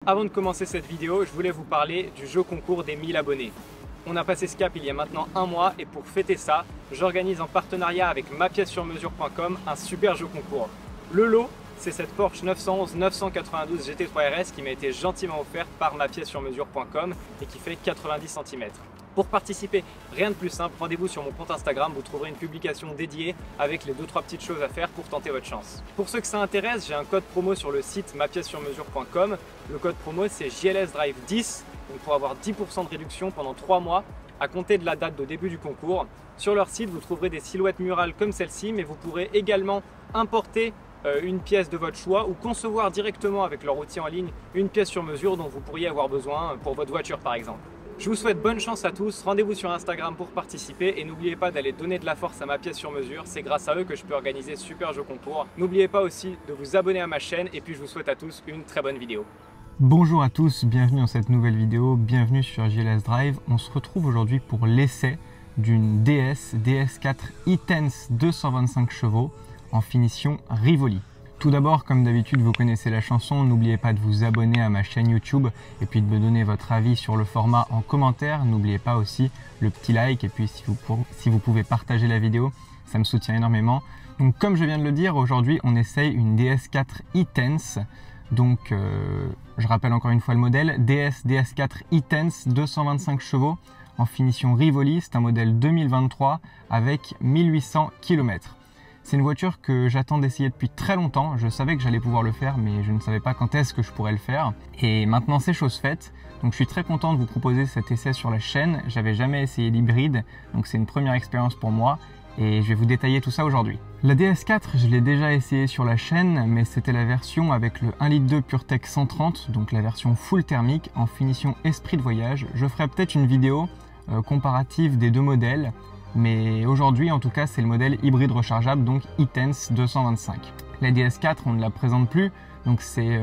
Avant de commencer cette vidéo, je voulais vous parler du jeu concours des 1000 abonnés. On a passé ce cap il y a maintenant un mois et pour fêter ça, j'organise en partenariat avec mapiècessurmesure.com un super jeu concours. Le lot, c'est cette Porsche 911 992 GT3 RS qui m'a été gentiment offerte par mapiècessurmesure.com et qui fait 90 cm. Pour participer, rien de plus simple, rendez-vous sur mon compte Instagram, vous trouverez une publication dédiée avec les 2-3 petites choses à faire pour tenter votre chance. Pour ceux que ça intéresse, j'ai un code promo sur le site mapiècessurmesure.com. Le code promo c'est JLS Drive 10, donc pour avoir 10% de réduction pendant 3 mois à compter de la date de début du concours. Sur leur site, vous trouverez des silhouettes murales comme celle-ci, mais vous pourrez également importer une pièce de votre choix ou concevoir directement avec leur outil en ligne une pièce sur mesure dont vous pourriez avoir besoin pour votre voiture par exemple. Je vous souhaite bonne chance à tous, rendez-vous sur Instagram pour participer et n'oubliez pas d'aller donner de la force à ma pièce sur mesure, c'est grâce à eux que je peux organiser ce super jeu concours. N'oubliez pas aussi de vous abonner à ma chaîne et puis je vous souhaite à tous une très bonne vidéo. Bonjour à tous, bienvenue dans cette nouvelle vidéo, bienvenue sur JLS Drive. On se retrouve aujourd'hui pour l'essai d'une DS4 e-Tense 225 chevaux en finition Rivoli. Tout d'abord, comme d'habitude, vous connaissez la chanson, n'oubliez pas de vous abonner à ma chaîne YouTube et puis de me donner votre avis sur le format en commentaire. N'oubliez pas aussi le petit like et puis si vous pouvez partager la vidéo, ça me soutient énormément. Donc comme je viens de le dire, aujourd'hui on essaye une DS4 e-Tense. Donc je rappelle encore une fois le modèle, DS4 e-Tense 225 chevaux en finition Rivoli, c'est un modèle 2023 avec 1800 km. C'est une voiture que j'attends d'essayer depuis très longtemps. Je savais que j'allais pouvoir le faire, mais je ne savais pas quand est-ce que je pourrais le faire. Et maintenant, c'est chose faite. Donc, je suis très content de vous proposer cet essai sur la chaîne. J'avais jamais essayé l'hybride, donc c'est une première expérience pour moi. Et je vais vous détailler tout ça aujourd'hui. La DS4, je l'ai déjà essayé sur la chaîne, mais c'était la version avec le 1,2 litre PureTech 130, donc la version full thermique en finition esprit de voyage. Je ferai peut-être une vidéo comparative des deux modèles. Mais aujourd'hui, en tout cas, c'est le modèle hybride rechargeable, donc e-Tense 225. La DS4, on ne la présente plus, donc c'est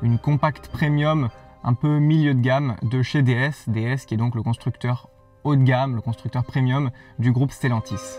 une compact premium un peu milieu de gamme de chez DS. DS qui est donc le constructeur haut de gamme, le constructeur premium du groupe Stellantis.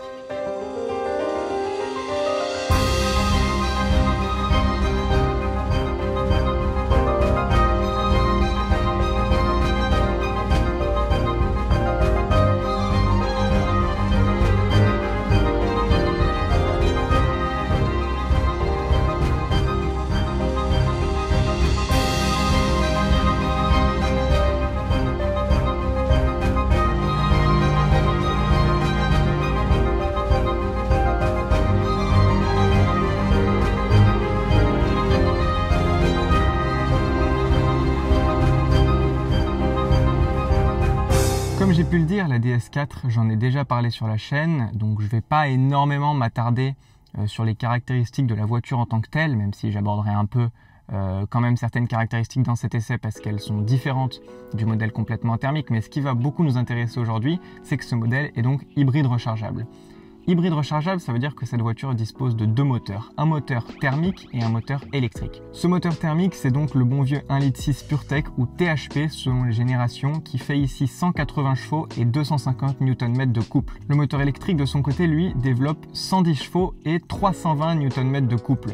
Comme j'ai pu le dire, la DS4, j'en ai déjà parlé sur la chaîne, donc je ne vais pas énormément m'attarder sur les caractéristiques de la voiture en tant que telle, même si j'aborderai un peu quand même certaines caractéristiques dans cet essai parce qu'elles sont différentes du modèle complètement thermique. Mais ce qui va beaucoup nous intéresser aujourd'hui, c'est que ce modèle est donc hybride rechargeable. Hybride rechargeable, ça veut dire que cette voiture dispose de deux moteurs, un moteur thermique et un moteur électrique. Ce moteur thermique, c'est donc le bon vieux 1,6 litre PureTech ou THP selon les générations qui fait ici 180 chevaux et 250 Nm de couple. Le moteur électrique de son côté, lui, développe 110 chevaux et 320 Nm de couple.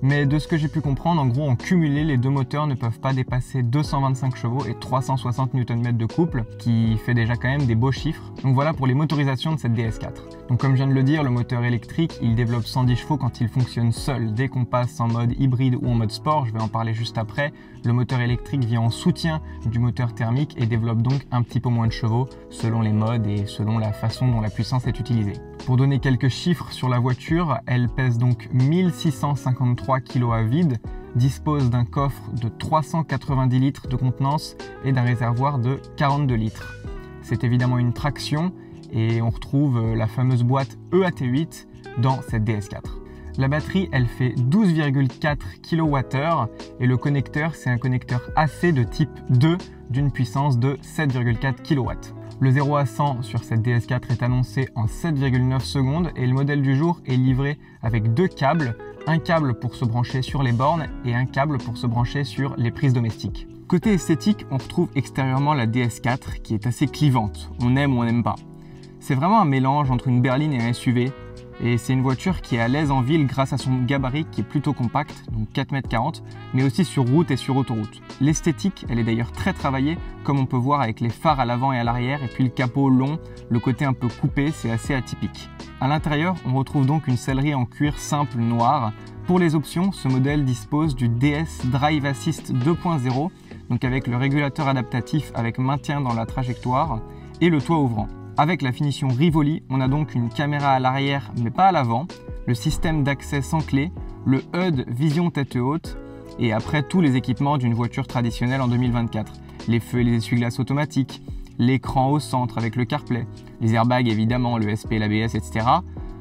Mais de ce que j'ai pu comprendre, en gros, en cumulé, les deux moteurs ne peuvent pas dépasser 225 chevaux et 360 Nm de couple, qui fait déjà quand même des beaux chiffres. Donc voilà pour les motorisations de cette DS4. Donc comme je viens de le dire, le moteur électrique, il développe 110 chevaux quand il fonctionne seul. Dès qu'on passe en mode hybride ou en mode sport, je vais en parler juste après, le moteur électrique vient en soutien du moteur thermique et développe donc un petit peu moins de chevaux selon les modes et selon la façon dont la puissance est utilisée. Pour donner quelques chiffres sur la voiture, elle pèse donc 1653 kg à vide, dispose d'un coffre de 390 litres de contenance et d'un réservoir de 42 litres. C'est évidemment une traction et on retrouve la fameuse boîte EAT8 dans cette DS4. La batterie, elle fait 12,4 kWh et le connecteur, c'est un connecteur AC de type 2 d'une puissance de 7,4 kW. Le 0 à 100 sur cette DS4 est annoncé en 7,9 secondes et le modèle du jour est livré avec deux câbles, un câble pour se brancher sur les bornes et un câble pour se brancher sur les prises domestiques. Côté esthétique, on retrouve extérieurement la DS4 qui est assez clivante, on aime ou on n'aime pas. C'est vraiment un mélange entre une berline et un SUV. Et c'est une voiture qui est à l'aise en ville grâce à son gabarit qui est plutôt compact, donc 4,40 m, mais aussi sur route et sur autoroute. L'esthétique, elle est d'ailleurs très travaillée, comme on peut voir avec les phares à l'avant et à l'arrière, et puis le capot long, le côté un peu coupé, c'est assez atypique. À l'intérieur, on retrouve donc une sellerie en cuir simple noir. Pour les options, ce modèle dispose du DS Drive Assist 2.0, donc avec le régulateur adaptatif avec maintien dans la trajectoire et le toit ouvrant. Avec la finition Rivoli, on a donc une caméra à l'arrière mais pas à l'avant, le système d'accès sans clé, le HUD vision tête haute et après tous les équipements d'une voiture traditionnelle en 2024. Les feux et les essuie-glaces automatiques, l'écran au centre avec le CarPlay, les airbags évidemment, le SP, l'ABS, etc.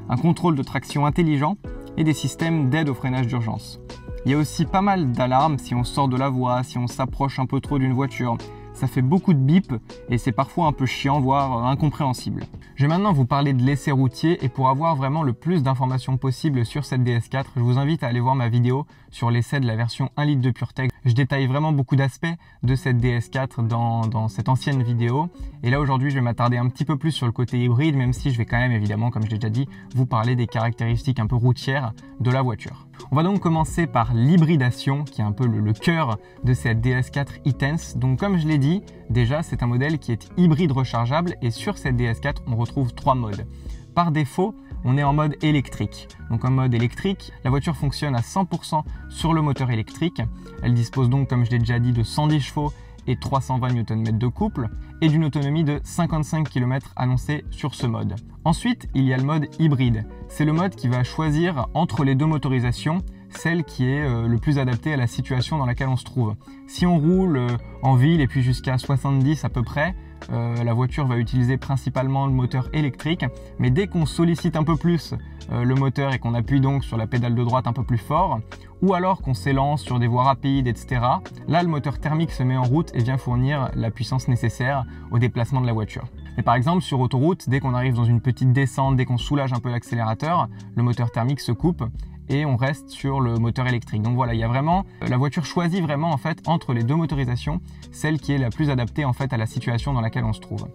Un contrôle de traction intelligent et des systèmes d'aide au freinage d'urgence. Il y a aussi pas mal d'alarmes si on sort de la voie, si on s'approche un peu trop d'une voiture. Ça fait beaucoup de bip et c'est parfois un peu chiant, voire incompréhensible. Je vais maintenant vous parler de l'essai routier et pour avoir vraiment le plus d'informations possible sur cette DS4, je vous invite à aller voir ma vidéo sur l'essai de la version 1 litre de PureTech. Je détaille vraiment beaucoup d'aspects de cette DS4 dans cette ancienne vidéo. Et là aujourd'hui, je vais m'attarder un petit peu plus sur le côté hybride, même si je vais quand même évidemment, comme je l'ai déjà dit, vous parler des caractéristiques un peu routières de la voiture. On va donc commencer par l'hybridation, qui est un peu le cœur de cette DS4 e-Tense. Donc comme je l'ai dit, déjà c'est un modèle qui est hybride rechargeable et sur cette DS4, on retrouve 3 modes. Par défaut, on est en mode électrique. Donc en mode électrique, la voiture fonctionne à 100% sur le moteur électrique. Elle dispose donc, comme je l'ai déjà dit, de 110 chevaux et 320 Nm de couple et d'une autonomie de 55 km annoncée sur ce mode. Ensuite, il y a le mode hybride. C'est le mode qui va choisir entre les deux motorisations celle qui est le plus adaptée à la situation dans laquelle on se trouve. Si on roule en ville et puis jusqu'à 70 à peu près, la voiture va utiliser principalement le moteur électrique, mais dès qu'on sollicite un peu plus le moteur et qu'on appuie donc sur la pédale de droite un peu plus fort, ou alors qu'on s'élance sur des voies rapides, etc., là le moteur thermique se met en route et vient fournir la puissance nécessaire au déplacement de la voiture. Et par exemple sur autoroute, dès qu'on arrive dans une petite descente, dès qu'on soulage un peu l'accélérateur, le moteur thermique se coupe et on reste sur le moteur électrique. Donc voilà, il y a vraiment, la voiture choisit vraiment en fait entre les deux motorisations, celle qui est la plus adaptée en fait à la situation dans laquelle on se trouve.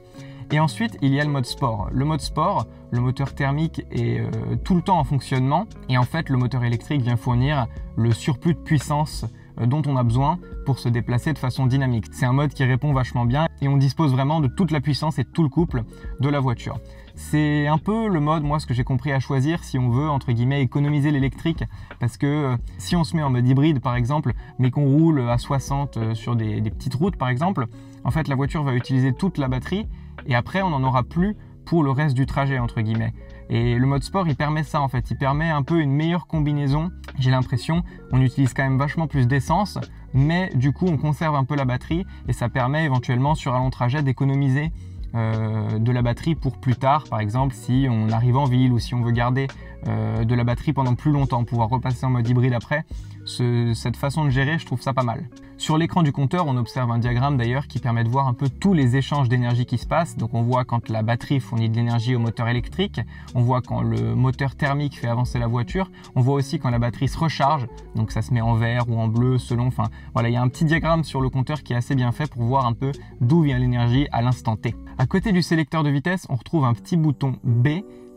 Et ensuite, il y a le mode sport. Le mode sport, le moteur thermique est tout le temps en fonctionnement et en fait, le moteur électrique vient fournir le surplus de puissance dont on a besoin pour se déplacer de façon dynamique. C'est un mode qui répond vachement bien et on dispose vraiment de toute la puissance et de tout le couple de la voiture. C'est un peu le mode, moi, ce que j'ai compris à choisir si on veut, entre guillemets, économiser l'électrique. Parce que si on se met en mode hybride, par exemple, mais qu'on roule à 60 sur des petites routes, par exemple, en fait, la voiture va utiliser toute la batterie et après, on n'en aura plus pour le reste du trajet, entre guillemets. Et le mode sport, il permet ça, en fait. Il permet un peu une meilleure combinaison. J'ai l'impression, on utilise quand même vachement plus d'essence, mais du coup, on conserve un peu la batterie et ça permet éventuellement, sur un long trajet, d'économiser de la batterie pour plus tard, par exemple si on arrive en ville ou si on veut garder de la batterie pendant plus longtemps, pouvoir repasser en mode hybride après. Cette façon de gérer, je trouve ça pas mal. Sur l'écran du compteur, on observe un diagramme d'ailleurs qui permet de voir un peu tous les échanges d'énergie qui se passent. Donc on voit quand la batterie fournit de l'énergie au moteur électrique, on voit quand le moteur thermique fait avancer la voiture, on voit aussi quand la batterie se recharge, donc ça se met en vert ou en bleu selon, enfin voilà, il y a un petit diagramme sur le compteur qui est assez bien fait pour voir un peu d'où vient l'énergie à l'instant T. À côté du sélecteur de vitesse, on retrouve un petit bouton B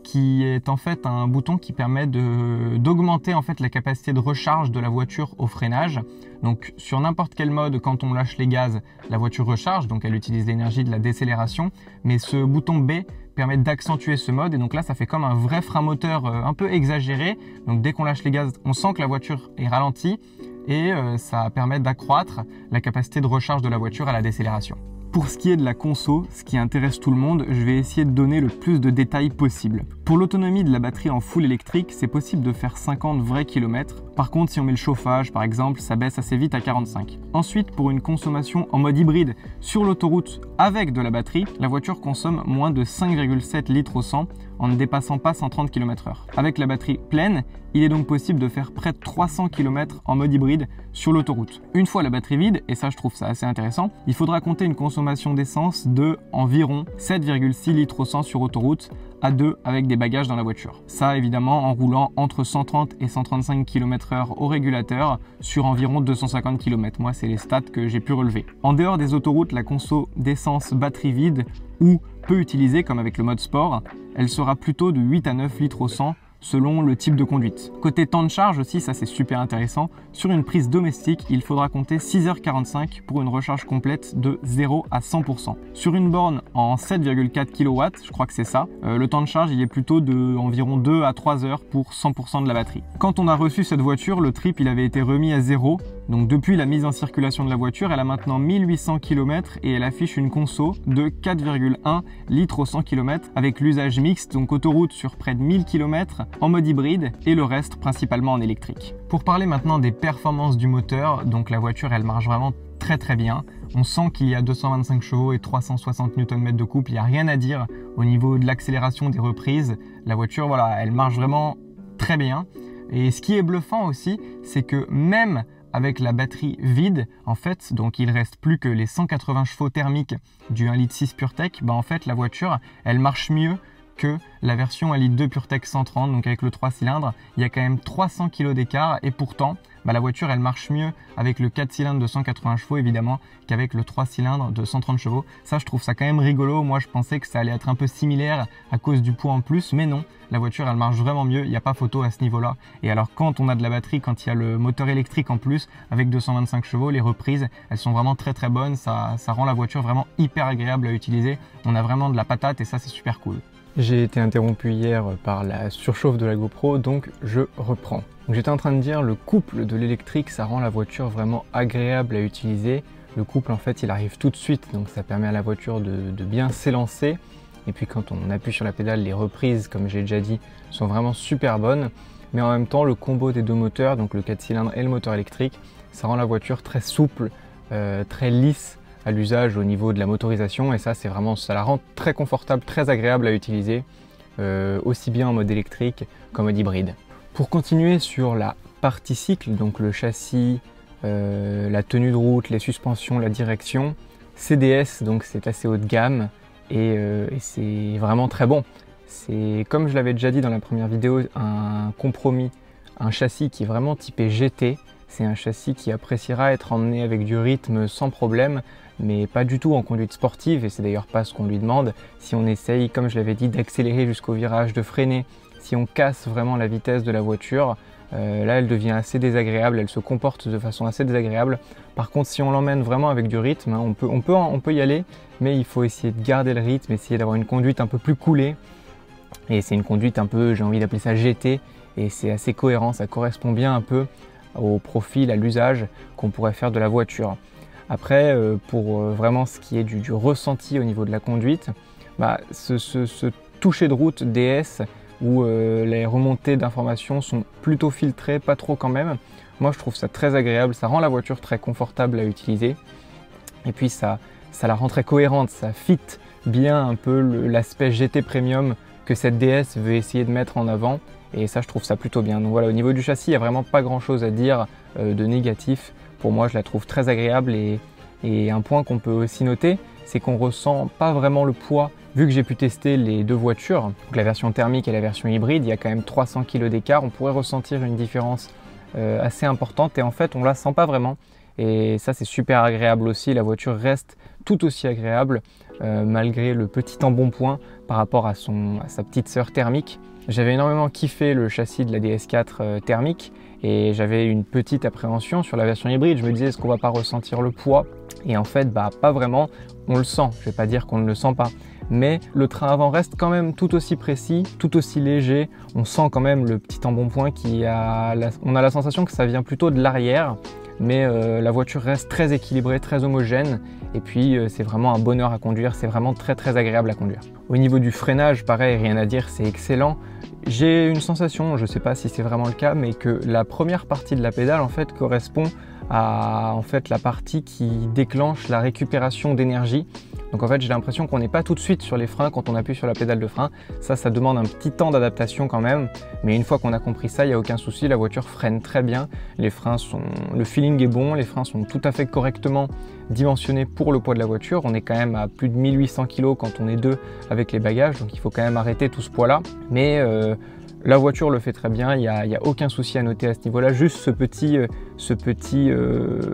qui est en fait un bouton qui permet d'augmenter en fait la capacité de recharge de la voiture au freinage. Donc sur n'importe quel mode, quand on lâche les gaz, la voiture recharge, donc elle utilise l'énergie de la décélération, mais ce bouton B permet d'accentuer ce mode et donc là ça fait comme un vrai frein moteur un peu exagéré. Donc dès qu'on lâche les gaz, on sent que la voiture est ralentie et ça permet d'accroître la capacité de recharge de la voiture à la décélération. Pour ce qui est de la conso, ce qui intéresse tout le monde, je vais essayer de donner le plus de détails possible. Pour l'autonomie de la batterie en full électrique, c'est possible de faire 50 vrais kilomètres. Par contre, si on met le chauffage, par exemple, ça baisse assez vite à 45. Ensuite, pour une consommation en mode hybride sur l'autoroute avec de la batterie, la voiture consomme moins de 5,7 litres au 100 en ne dépassant pas 130 km/h. Avec la batterie pleine, il est donc possible de faire près de 300 km en mode hybride sur l'autoroute. Une fois la batterie vide, et ça je trouve ça assez intéressant, il faudra compter une consommation d'essence de environ 7,6 litres au 100 sur autoroute, à 2 avec des bagages dans la voiture. Ça évidemment en roulant entre 130 et 135 km/h au régulateur sur environ 250 km. Moi c'est les stats que j'ai pu relever. En dehors des autoroutes, la conso d'essence batterie vide ou peu utilisée comme avec le mode sport, elle sera plutôt de 8 à 9 litres au 100 selon le type de conduite. Côté temps de charge aussi, ça c'est super intéressant. Sur une prise domestique, il faudra compter 6h45 pour une recharge complète de 0 à 100%. Sur une borne en 7,4 kW, je crois que c'est ça, le temps de charge il est plutôt de environ 2 à 3 heures pour 100% de la batterie. Quand on a reçu cette voiture, le trip il avait été remis à 0. Donc depuis la mise en circulation de la voiture, elle a maintenant 1800 km et elle affiche une conso de 4,1 litres au 100 km avec l'usage mixte, donc autoroute sur près de 1000 km en mode hybride et le reste principalement en électrique. Pour parler maintenant des performances du moteur, donc la voiture elle marche vraiment très bien. On sent qu'il y a 225 chevaux et 360 Nm de couple, il n'y a rien à dire au niveau de l'accélération des reprises. La voiture, voilà, elle marche vraiment très bien. Et ce qui est bluffant aussi, c'est que même avec la batterie vide, en fait, donc il reste plus que les 180 chevaux thermiques du 1,6 litre PureTech, en fait la voiture, elle marche mieux que la version 1,2 litre PureTech 130, donc avec le 3 cylindres, il y a quand même 300 kg d'écart et pourtant, la voiture elle marche mieux avec le 4 cylindres de 180 chevaux évidemment qu'avec le 3 cylindres de 130 chevaux. Ça je trouve ça quand même rigolo, moi je pensais que ça allait être un peu similaire à cause du poids en plus, mais non, la voiture elle marche vraiment mieux, il n'y a pas photo à ce niveau-là. Et alors quand on a de la batterie, quand il y a le moteur électrique en plus, avec 225 chevaux, les reprises elles sont vraiment très bonnes, ça rend la voiture vraiment hyper agréable à utiliser. On a vraiment de la patate et ça c'est super cool. J'ai été interrompu hier par la surchauffe de la GoPro, donc je reprends. J'étais en train de dire, le couple de l'électrique, ça rend la voiture vraiment agréable à utiliser. Le couple, en fait, il arrive tout de suite, donc ça permet à la voiture de bien s'élancer. Et puis quand on appuie sur la pédale, les reprises, comme j'ai déjà dit, sont vraiment super bonnes. Mais en même temps, le combo des deux moteurs, donc le 4 cylindres et le moteur électrique, ça rend la voiture très souple, très lisse à l'usage au niveau de la motorisation, et ça c'est vraiment, ça la rend très confortable, très agréable à utiliser, aussi bien en mode électrique qu'en mode hybride. Pour continuer sur la partie cycle, donc le châssis, la tenue de route, les suspensions, la direction, CDS, donc c'est assez haut de gamme et c'est vraiment très bon. C'est, comme je l'avais déjà dit dans la première vidéo, un compromis, un châssis qui est vraiment typé GT. C'est un châssis qui appréciera être emmené avec du rythme sans problème, mais pas du tout en conduite sportive, et c'est d'ailleurs pas ce qu'on lui demande. Si on essaye, comme je l'avais dit, d'accélérer jusqu'au virage, de freiner, si on casse vraiment la vitesse de la voiture, là elle devient assez désagréable, elle se comporte de façon assez désagréable. Par contre, si on l'emmène vraiment avec du rythme, on peut y aller, mais il faut essayer de garder le rythme, essayer d'avoir une conduite un peu plus coolée. Et c'est une conduite un peu, j'ai envie d'appeler ça GT, et c'est assez cohérent, ça correspond bien un peu au profil, à l'usage qu'on pourrait faire de la voiture. Après, pour vraiment ce qui est du ressenti au niveau de la conduite, ce toucher de route DS où les remontées d'informations sont plutôt filtrées, pas trop quand même. Moi je trouve ça très agréable, ça rend la voiture très confortable à utiliser. Et puis ça la rend très cohérente, ça fit bien un peu l'aspect GT Premium que cette DS veut essayer de mettre en avant. Et ça je trouve ça plutôt bien. Donc voilà, au niveau du châssis, il n'y a vraiment pas grand chose à dire de négatif. Pour moi je la trouve très agréable et un point qu'on peut aussi noter, c'est qu'on ressent pas vraiment le poids. Vu que j'ai pu tester les deux voitures, donc la version thermique et la version hybride, il y a quand même 300 kg d'écart, on pourrait ressentir une différence assez importante et en fait on la sent pas vraiment. Et ça c'est super agréable aussi, la voiture reste tout aussi agréable malgré le petit embonpoint par rapport à sa petite sœur thermique. J'avais énormément kiffé le châssis de la DS4 thermique et j'avais une petite appréhension sur la version hybride. Je me disais, est-ce qu'on va pas ressentir le poids? Et en fait, pas vraiment. On le sent. Je vais pas dire qu'on ne le sent pas. Mais le train avant reste quand même tout aussi précis, tout aussi léger. On sent quand même le petit embonpoint on a la sensation que ça vient plutôt de l'arrière. Mais la voiture reste très équilibrée, très homogène. Et puis c'est vraiment un bonheur à conduire, c'est vraiment très agréable à conduire. Au niveau du freinage, pareil, rien à dire, c'est excellent. J'ai une sensation, je ne sais pas si c'est vraiment le cas, mais que la première partie de la pédale en fait correspond à la partie qui déclenche la récupération d'énergie. Donc en fait j'ai l'impression qu'on n'est pas tout de suite sur les freins quand on appuie sur la pédale de frein. Ça demande un petit temps d'adaptation quand même, mais une fois qu'on a compris ça, il n'y a aucun souci, la voiture freine très bien. Le feeling est bon, les freins sont tout à fait correctement dimensionnés pour le poids de la voiture. On est quand même à plus de 1800 kg quand on est deux avec les bagages, donc il faut quand même arrêter tout ce poids-là. Mais la voiture le fait très bien, il n'y a aucun souci à noter à ce niveau-là. Juste ce petit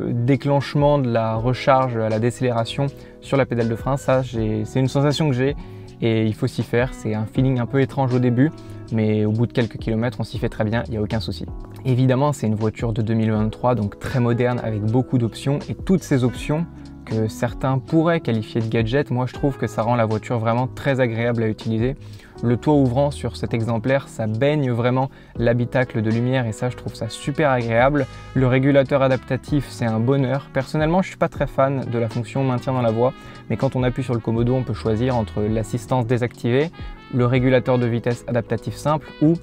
déclenchement de la recharge à la décélération sur la pédale de frein, ça c'est une sensation que j'ai et il faut s'y faire. C'est un feeling un peu étrange au début, mais au bout de quelques kilomètres, on s'y fait très bien, il n'y a aucun souci. Évidemment, c'est une voiture de 2023, donc très moderne, avec beaucoup d'options, et toutes ces options que certains pourraient qualifier de gadget, moi je trouve que ça rend la voiture vraiment très agréable à utiliser. Le toit ouvrant sur cet exemplaire, ça baigne vraiment l'habitacle de lumière et ça je trouve ça super agréable. Le régulateur adaptatif, c'est un bonheur. Personnellement, je suis pas très fan de la fonction maintien dans la voie, mais quand on appuie sur le commodo, on peut choisir entre l'assistance désactivée, le régulateur de vitesse adaptatif simple ou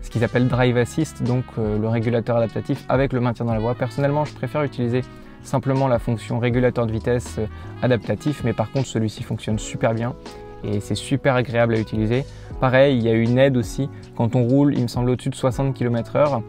ce qu'ils appellent Drive Assist, donc le régulateur adaptatif avec le maintien dans la voie. Personnellement, je préfère utiliser simplement la fonction régulateur de vitesse adaptatif, mais par contre celui-ci fonctionne super bien et c'est super agréable à utiliser. Pareil, il y a une aide aussi quand on roule, il me semble au-dessus de 60 km/h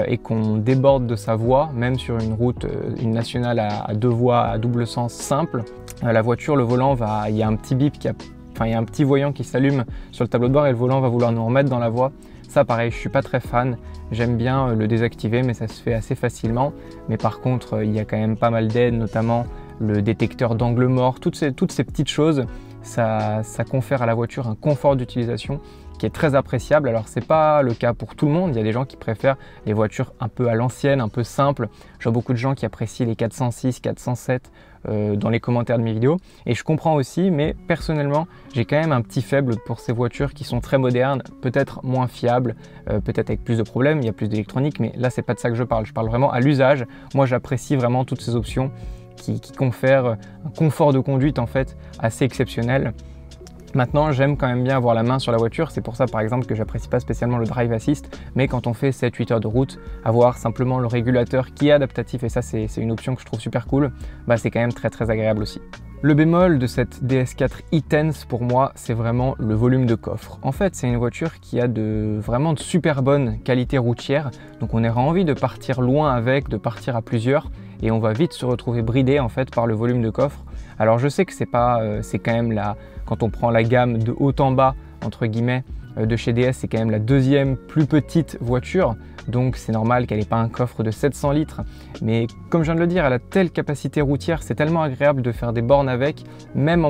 et qu'on déborde de sa voie, même sur une route, une nationale à deux voies à double sens simple, la voiture, le volant il y a un petit bip, il y a un petit voyant qui s'allume sur le tableau de bord et le volant va vouloir nous remettre dans la voie. Ça pareil, je suis pas très fan, j'aime bien le désactiver mais ça se fait assez facilement. Mais par contre, il y a quand même pas mal d'aides, notamment le détecteur d'angle mort, toutes ces petites choses, ça confère à la voiture un confort d'utilisation qui est très appréciable. Alors c'est pas le cas pour tout le monde, il y a des gens qui préfèrent les voitures un peu à l'ancienne, un peu simples. Je vois beaucoup de gens qui apprécient les 406, 407 dans les commentaires de mes vidéos et je comprends aussi, mais personnellement j'ai quand même un petit faible pour ces voitures qui sont très modernes, peut-être moins fiables, peut-être avec plus de problèmes, il y a plus d'électronique, mais là c'est pas de ça que je parle vraiment à l'usage. Moi j'apprécie vraiment toutes ces options qui confèrent un confort de conduite en fait assez exceptionnel. Maintenant, j'aime quand même bien avoir la main sur la voiture, c'est pour ça par exemple que j'apprécie pas spécialement le Drive Assist, mais quand on fait 7-8 heures de route, avoir simplement le régulateur qui est adaptatif, et ça c'est une option que je trouve super cool, c'est quand même très agréable aussi. Le bémol de cette DS4 e-Tense pour moi, c'est vraiment le volume de coffre. En fait, c'est une voiture qui a vraiment de super bonnes qualités routières, donc on aura envie de partir loin avec, de partir à plusieurs, et on va vite se retrouver bridé en fait par le volume de coffre. Alors je sais que c'est quand même quand on prend la gamme de haut en bas entre guillemets de chez DS, c'est quand même la deuxième plus petite voiture, donc c'est normal qu'elle n'ait pas un coffre de 700 litres. Mais comme je viens de le dire, elle a telle capacité routière, c'est tellement agréable de faire des bornes avec, même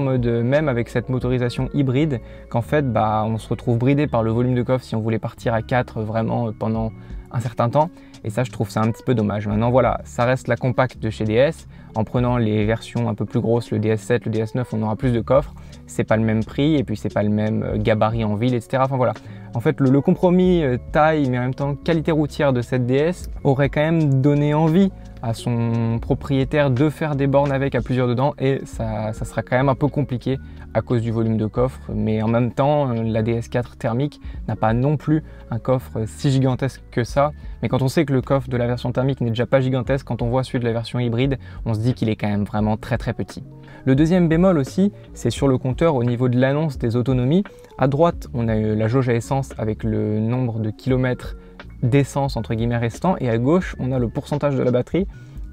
avec cette motorisation hybride, qu'en fait on se retrouve bridé par le volume de coffre si on voulait partir à 4 vraiment pendant un certain temps. Et ça, je trouve ça un petit peu dommage. Maintenant, voilà, ça reste la compacte de chez DS. En prenant les versions un peu plus grosses, le DS7, le DS9, on aura plus de coffres. C'est pas le même prix et puis c'est pas le même gabarit en ville, etc. Enfin voilà. En fait, le compromis taille, mais en même temps qualité routière de cette DS aurait quand même donné envie à son propriétaire de faire des bornes avec à plusieurs dedans, et ça sera quand même un peu compliqué à cause du volume de coffre. Mais en même temps, la DS4 thermique n'a pas non plus un coffre si gigantesque que ça. Mais quand on sait que le coffre de la version thermique n'est déjà pas gigantesque, quand on voit celui de la version hybride, on se dit qu'il est quand même vraiment très petit. Le deuxième bémol aussi, c'est sur le compteur au niveau de l'annonce des autonomies. À droite, on a la jauge à essence avec le nombre de kilomètres d'essence entre guillemets restant, et à gauche on a le pourcentage de la batterie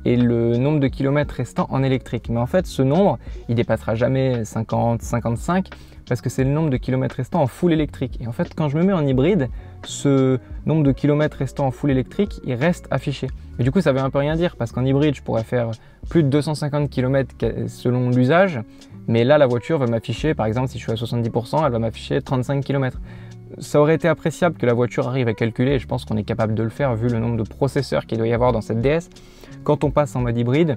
et le nombre de kilomètres restants en électrique. Mais en fait ce nombre il dépassera jamais 50-55 parce que c'est le nombre de kilomètres restants en full électrique. Et en fait quand je me mets en hybride, ce nombre de kilomètres restants en full électrique il reste affiché. Et du coup ça veut un peu rien dire parce qu'en hybride je pourrais faire plus de 250 km selon l'usage, mais là la voiture va m'afficher, par exemple si je suis à 70%, elle va m'afficher 35 km. Ça aurait été appréciable que la voiture arrive à calculer, et je pense qu'on est capable de le faire vu le nombre de processeurs qu'il doit y avoir dans cette DS. Quand on passe en mode hybride,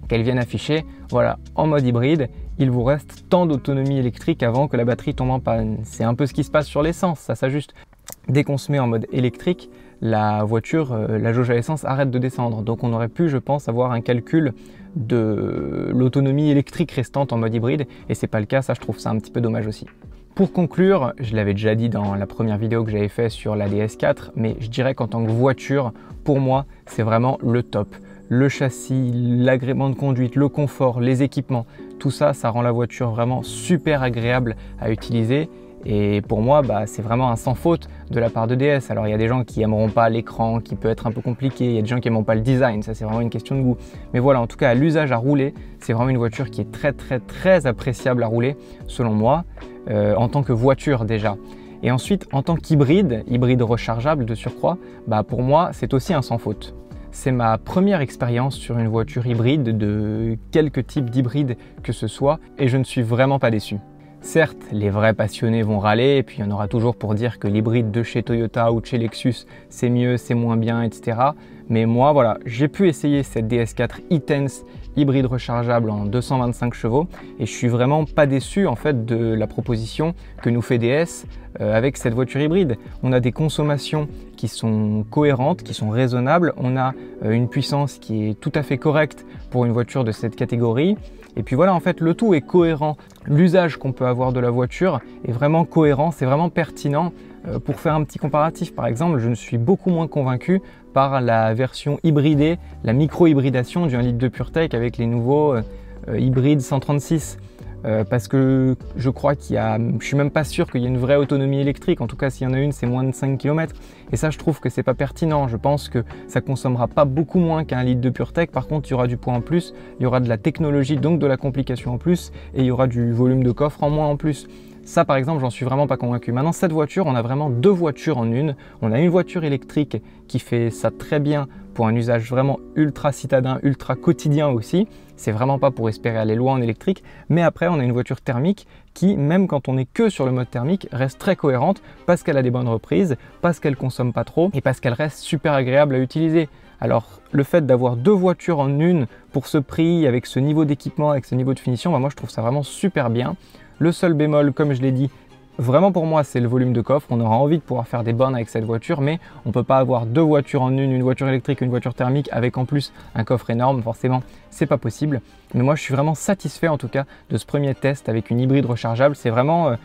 qu'elle vienne afficher, voilà, en mode hybride, il vous reste tant d'autonomie électrique avant que la batterie tombe en panne. C'est un peu ce qui se passe sur l'essence, ça s'ajuste. Dès qu'on se met en mode électrique, la voiture, la jauge à essence arrête de descendre. Donc on aurait pu, je pense, avoir un calcul de l'autonomie électrique restante en mode hybride, et c'est pas le cas, ça je trouve ça un petit peu dommage aussi. Pour conclure, je l'avais déjà dit dans la première vidéo que j'avais fait sur la DS4, mais je dirais qu'en tant que voiture, pour moi, c'est vraiment le top. Le châssis, l'agrément de conduite, le confort, les équipements, tout ça, ça rend la voiture vraiment super agréable à utiliser. Et pour moi, c'est vraiment un sans faute de la part de DS. Alors il y a des gens qui n'aimeront pas l'écran, qui peut être un peu compliqué, il y a des gens qui n'aimeront pas le design, ça c'est vraiment une question de goût. Mais voilà, en tout cas à l'usage à rouler, c'est vraiment une voiture qui est très appréciable à rouler, selon moi, en tant que voiture déjà. Et ensuite, en tant qu'hybride, hybride rechargeable de surcroît, pour moi c'est aussi un sans faute. C'est ma première expérience sur une voiture hybride, de quelque type d'hybride que ce soit, et je ne suis vraiment pas déçu. Certes, les vrais passionnés vont râler et puis il y en aura toujours pour dire que l'hybride de chez Toyota ou de chez Lexus, c'est mieux, c'est moins bien, etc. Mais moi, voilà, j'ai pu essayer cette DS4 e-Tense hybride rechargeable en 225 chevaux et je suis vraiment pas déçu en fait de la proposition que nous fait DS avec cette voiture hybride. On a des consommations qui sont cohérentes, qui sont raisonnables, on a une puissance qui est tout à fait correcte pour une voiture de cette catégorie. Et puis voilà, en fait, le tout est cohérent. L'usage qu'on peut avoir de la voiture est vraiment cohérent, c'est vraiment pertinent. Pour faire un petit comparatif, par exemple, je ne suis beaucoup moins convaincu par la version hybridée, la micro-hybridation du 1 litre de PureTech avec les nouveaux hybrides 136. Parce que je crois je suis même pas sûr qu'il y ait une vraie autonomie électrique. En tout cas, s'il y en a une, c'est moins de 5 km. Et ça, je trouve que c'est pas pertinent. Je pense que ça consommera pas beaucoup moins qu'un litre de PureTech. Par contre, il y aura du poids en plus, il y aura de la technologie, donc de la complication en plus, et il y aura du volume de coffre en moins en plus. Ça, par exemple, j'en suis vraiment pas convaincu. Maintenant, cette voiture, on a vraiment deux voitures en une. On a une voiture électrique qui fait ça très bien pour un usage vraiment ultra citadin, ultra quotidien aussi. C'est vraiment pas pour espérer aller loin en électrique. Mais après, on a une voiture thermique qui, même quand on est que sur le mode thermique, reste très cohérente parce qu'elle a des bonnes reprises, parce qu'elle consomme pas trop et parce qu'elle reste super agréable à utiliser. Alors, le fait d'avoir deux voitures en une pour ce prix, avec ce niveau d'équipement, avec ce niveau de finition, bah moi, je trouve ça vraiment super bien. Le seul bémol, comme je l'ai dit, vraiment pour moi, c'est le volume de coffre. On aura envie de pouvoir faire des bornes avec cette voiture, mais on ne peut pas avoir deux voitures en une voiture électrique, une voiture thermique, avec en plus un coffre énorme. Forcément, c'est pas possible. Mais moi, je suis vraiment satisfait en tout cas de ce premier test avec une hybride rechargeable. C'est vraiment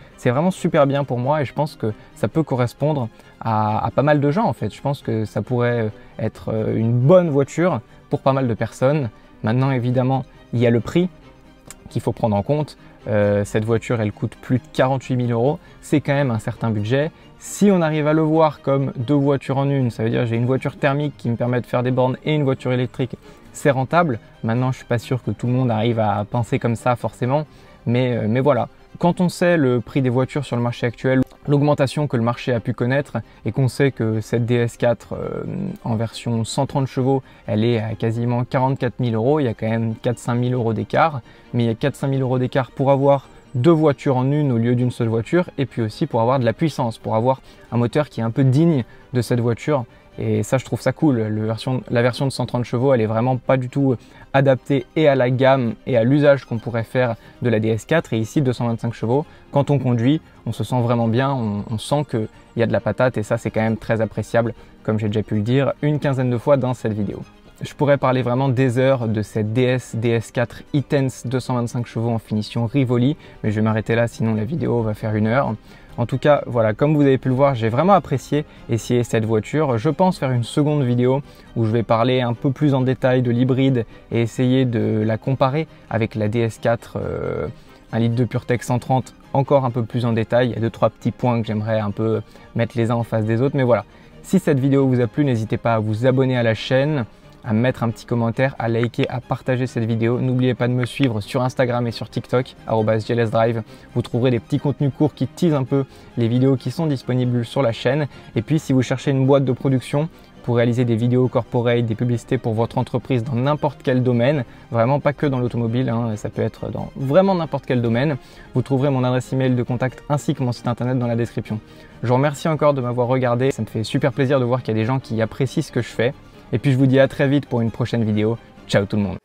super bien pour moi et je pense que ça peut correspondre à pas mal de gens en fait. Je pense que ça pourrait être une bonne voiture pour pas mal de personnes. Maintenant, évidemment, il y a le prix qu'il faut prendre en compte. Cette voiture, elle coûte plus de 48 000 €. C'est quand même un certain budget. Si on arrive à le voir comme deux voitures en une, ça veut dire j'ai une voiture thermique qui me permet de faire des bornes et une voiture électrique, c'est rentable. Maintenant, je ne suis pas sûr que tout le monde arrive à penser comme ça forcément, mais voilà. Quand on sait le prix des voitures sur le marché actuel, l'augmentation que le marché a pu connaître et qu'on sait que cette DS4 en version 130 chevaux, elle est à quasiment 44 000 €, il y a quand même 4-5 000 € d'écart, mais il y a 4-5 000 € d'écart pour avoir deux voitures en une au lieu d'une seule voiture et puis aussi pour avoir de la puissance, pour avoir un moteur qui est un peu digne de cette voiture. Et ça, je trouve ça cool. La version de 130 chevaux, elle est vraiment pas du tout adaptée et à la gamme et à l'usage qu'on pourrait faire de la DS4. Et ici, 225 chevaux, quand on conduit, on se sent vraiment bien, on sent qu'il y a de la patate et ça, c'est quand même très appréciable, comme j'ai déjà pu le dire une quinzaine de fois dans cette vidéo. Je pourrais parler vraiment des heures de cette DS4 e-Tense 225 chevaux en finition Rivoli, mais je vais m'arrêter là, sinon la vidéo va faire 1 heure. En tout cas, voilà, comme vous avez pu le voir, j'ai vraiment apprécié essayer cette voiture. Je pense faire une seconde vidéo où je vais parler un peu plus en détail de l'hybride et essayer de la comparer avec la DS4 1 litre de PureTech 130 encore un peu plus en détail. Il y a 2-3 petits points que j'aimerais un peu mettre les uns en face des autres, mais voilà. Si cette vidéo vous a plu, n'hésitez pas à vous abonner à la chaîne, à mettre un petit commentaire, à liker, à partager cette vidéo. N'oubliez pas de me suivre sur Instagram et sur TikTok, @JLSDrive. Vous trouverez des petits contenus courts qui teasent un peu les vidéos qui sont disponibles sur la chaîne. Et puis si vous cherchez une boîte de production pour réaliser des vidéos corporate, des publicités pour votre entreprise dans n'importe quel domaine, vraiment pas que dans l'automobile, hein, ça peut être dans vraiment n'importe quel domaine, vous trouverez mon adresse email de contact ainsi que mon site internet dans la description. Je vous remercie encore de m'avoir regardé, ça me fait super plaisir de voir qu'il y a des gens qui apprécient ce que je fais. Et puis je vous dis à très vite pour une prochaine vidéo. Ciao tout le monde.